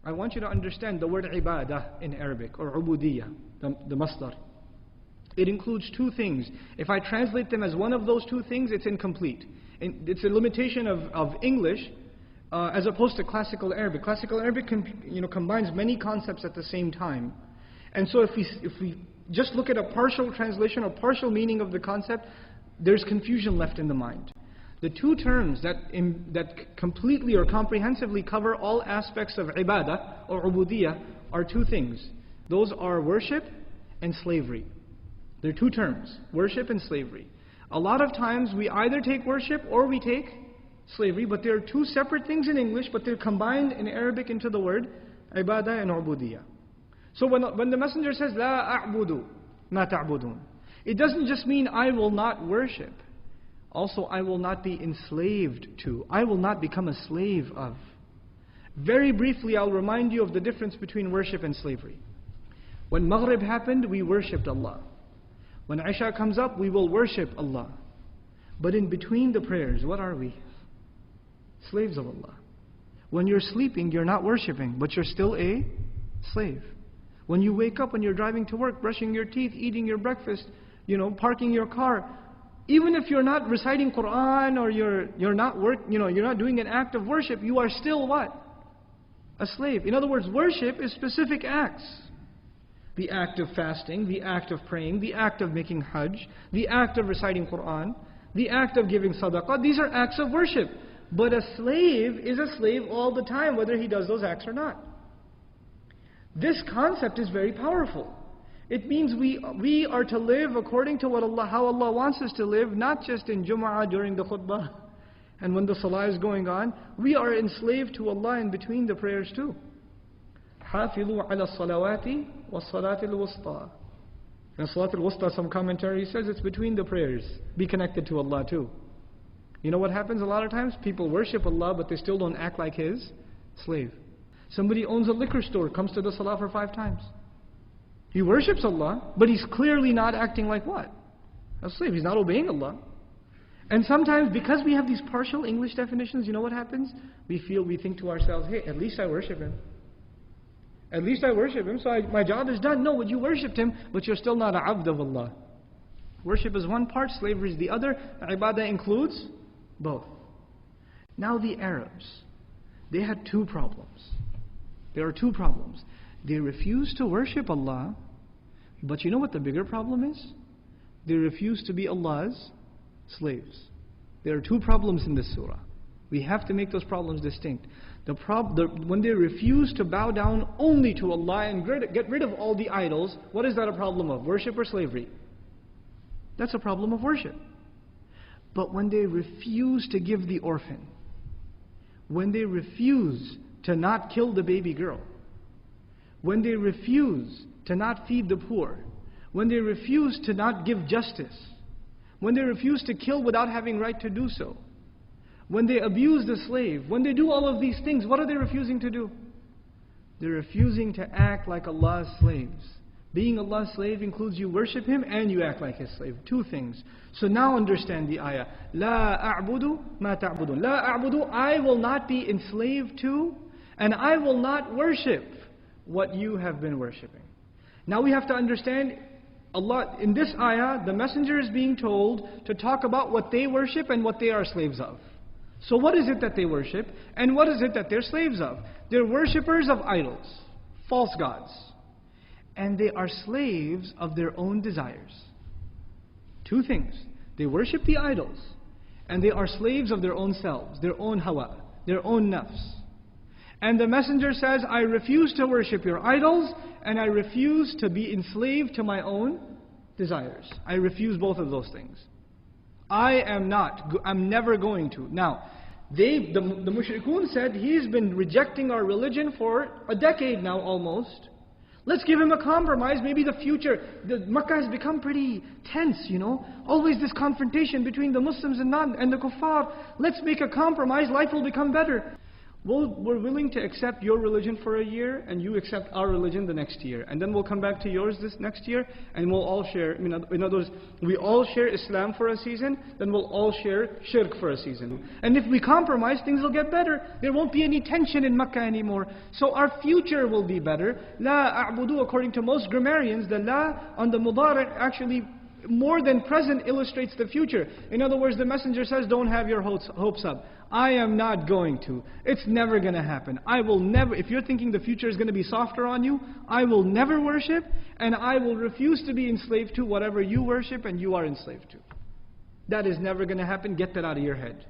I want you to understand the word ibadah in Arabic, or ubudiyya, the masdar. It includes two things. If I translate them as one of those two things, it's incomplete. It's a limitation of English as opposed to classical Arabic. Classical Arabic combines many concepts at the same time. And so if we just look at a partial translation or partial meaning of the concept, there's confusion left in the mind. The two terms that completely or comprehensively cover all aspects of ibadah or ubudiyah are two things. Those are worship and slavery. They're two terms, worship and slavery. A lot of times we either take worship or we take slavery, but they're two separate things in English, but they're combined in Arabic into the word ibadah and ubudiyah. So when the messenger says, La a'budu ma ta'budun, it doesn't just mean I will not worship. Also, I will not be enslaved to. I will not become a slave of. Very briefly, I'll remind you of the difference between worship and slavery. When Maghrib happened, we worshipped Allah. When Isha comes up, we will worship Allah. But in between the prayers, what are we? Slaves of Allah. When you're sleeping, you're not worshipping, but you're still a slave. When you wake up, when you're driving to work, brushing your teeth, eating your breakfast, parking your car, even if you're not reciting Quran or you're not doing an act of worship, you are still what? A slave. In other words, worship is specific acts. The act of fasting, the act of praying, the act of making hajj, the act of reciting Quran, the act of giving sadaqah. These are acts of worship. But a slave is a slave all the time, whether he does those acts or not. This concept is very powerful. It means we are to live according to how Allah wants us to live, not just in Jum'ah during the khutbah and when the salah is going on. We are enslaved to Allah in between the prayers too. حافظوا على الصلوات والصلاة الوسطى. And Salat al-Wusta, some commentary says it's between the prayers. Be connected to Allah too. You know what happens a lot of times? People worship Allah, but they still don't act like His slave. Somebody owns a liquor store, comes to the salah for 5 times. He worships Allah, but he's clearly not acting like what? A slave. He's not obeying Allah. And sometimes, because we have these partial English definitions, you know what happens? We think to ourselves, hey, at least I worship Him. At least I worship Him, so my job is done. No, you worshipped Him, but you're still not a abd of Allah. Worship is one part, slavery is the other. Ibadah includes both. Now the Arabs, they had 2 problems. There are 2 problems. They refused to worship Allah, but you know what the bigger problem is? They refuse to be Allah's slaves. There are 2 problems in this surah. We have to make those problems distinct. When they refuse to bow down only to Allah and get rid of all the idols, what is that a problem of? Worship or slavery? That's a problem of worship. But when they refuse to give the orphan, when they refuse to not kill the baby girl, when they refuse to not feed the poor, when they refuse to not give justice, when they refuse to kill without having right to do so, when they abuse the slave, when they do all of these things, what are they refusing to do? They're refusing to act like Allah's slaves. Being Allah's slave includes you worship Him and you act like His slave. 2 things. So now understand the ayah. La a'budu ma ta'budun. La a'budu, I will not be enslaved to, and I will not worship what you have been worshipping. Now we have to understand, Allah, in this ayah, the messenger is being told to talk about what they worship and what they are slaves of. So what is it that they worship, and what is it that they're slaves of? They're worshippers of idols, false gods. And they are slaves of their own desires. 2 things. They worship the idols, and they are slaves of their own selves, their own hawa, their own nafs. And the messenger says, I refuse to worship your idols, and I refuse to be enslaved to my own desires. I refuse both of those things. I'm never going to. Now, the mushrikun said, he's been rejecting our religion for a decade now almost. Let's give him a compromise, maybe the future. Makkah has become pretty tense, Always this confrontation between the Muslims and the kuffar. Let's make a compromise, life will become better. we're willing to accept your religion for a year, and you accept our religion the next year. And then we'll come back to yours this next year, and we'll all share, in other words, we all share Islam for a season, then we'll all share shirk for a season. And if we compromise, things will get better. There won't be any tension in Makkah anymore. So our future will be better. La a'budu, according to most grammarians, the la on the mudari' actually more than present illustrates the future. In other words, the messenger says, don't have your hopes up. I am not going to. It's never going to happen. I will never, if you're thinking the future is going to be softer on you, I will never worship, and I will refuse to be enslaved to whatever you worship and you are enslaved to. That is never going to happen. Get that out of your head.